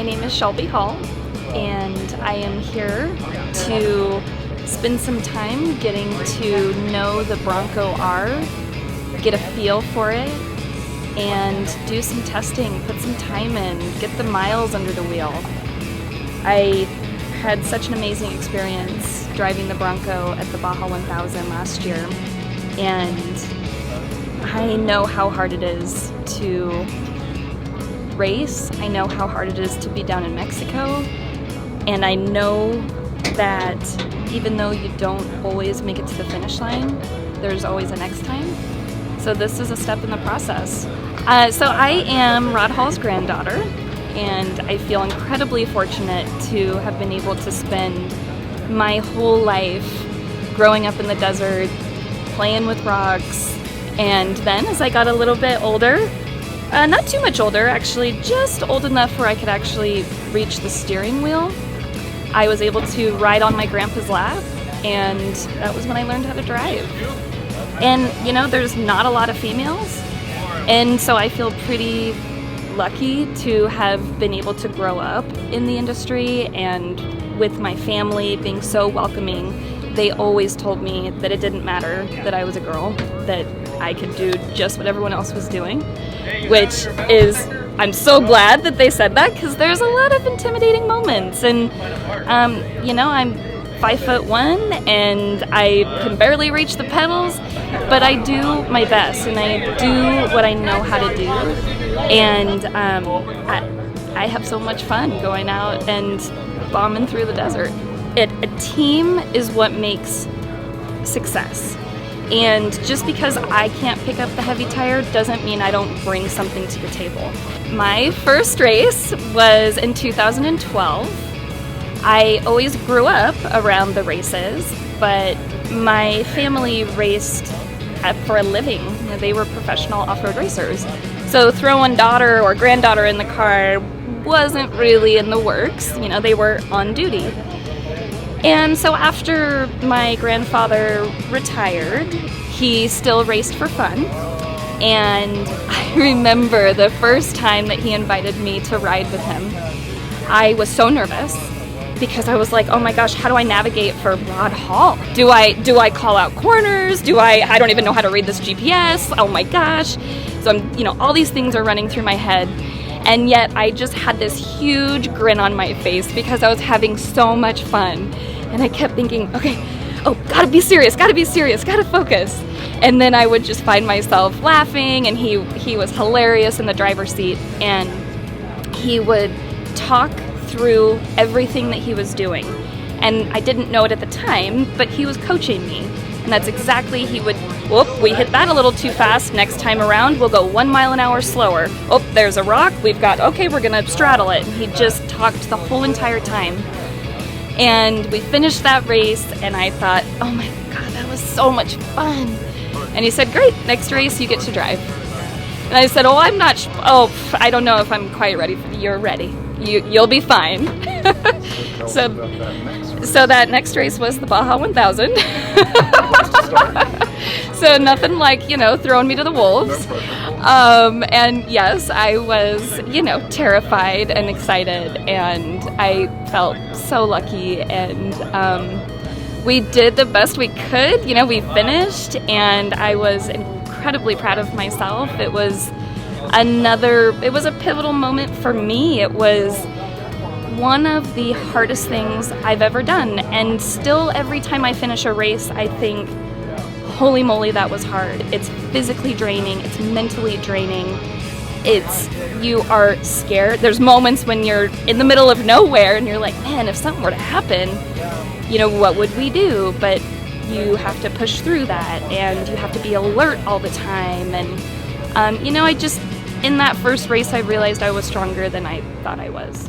name is Shelby Hall, and I am here to spend some time getting to know the Bronco R, get a feel for it, and do some testing, put some time in, get the miles under the wheel. I had such an amazing experience driving the Bronco at the Baja 1000 last year, and I know how hard it is to race. I know how hard it is to be down in Mexico, and I know that even though you don't always make it to the finish line, there's always a next time. So this is a step in the process. So I am Rod Hall's granddaughter, and I feel incredibly fortunate to have been able to spend my whole life growing up in the desert, playing with rocks, and then as I got a little bit older, not too much older, actually, just old enough where I could actually reach the steering wheel, I was able to ride on my grandpa's lap, and that was when I learned how to drive. And you know, there's not a lot of females, and so I feel pretty lucky to have been able to grow up in the industry, and with my family being so welcoming. They always told me that it didn't matter that I was a girl, that I could do just what everyone else was doing, which is, I'm so glad that they said that, because there's a lot of intimidating moments. And you know, I'm 5'1" and I can barely reach the pedals, but I do my best and I do what I know how to do, and I have so much fun going out and bombing through the desert. A team is what makes success. And just because I can't pick up the heavy tire doesn't mean I don't bring something to the table. My first race was in 2012. I always grew up around the races, but my family raced for a living. You know, they were professional off-road racers. So throwing daughter or granddaughter in the car wasn't really in the works. You know, they were on duty. And so after my grandfather retired, he still raced for fun. And I remember the first time that he invited me to ride with him, I was so nervous because I was like, oh my gosh, how do I navigate for Rod Hall? Do I call out corners? I don't even know how to read this GPS. Oh my gosh. So you know, all these things are running through my head. And yet I just had this huge grin on my face because I was having so much fun. And I kept thinking, okay, oh, gotta be serious, gotta focus. And then I would just find myself laughing, and he was hilarious in the driver's seat, and he would talk through everything that he was doing. And I didn't know it at the time, but he was coaching me. And that's exactly, he would, whoop, we hit that a little too fast, next time around we'll go 1 mile an hour slower. Oh, there's a rock, okay, we're gonna straddle it. And he just talked the whole entire time. And we finished that race, and I thought, oh my God, that was so much fun. And he said, great, next race you get to drive. And I said, I don't know if I'm quite ready. You're ready. You'll be fine. So that next race was the Baja 1000. So nothing like, you know, throwing me to the wolves. And yes, I was, you know, terrified and excited, and I felt so lucky, and we did the best we could. You know, we finished, and I was incredibly proud of myself. It was a pivotal moment for me. It was one of the hardest things I've ever done, and still every time I finish a race, I think, holy moly, that was hard. It's physically draining, it's mentally draining, you are scared. There's moments when you're in the middle of nowhere and you're like, man, if something were to happen, you know, what would we do? But you have to push through that, and you have to be alert all the time. And, you know, in that first race, I realized I was stronger than I thought I was.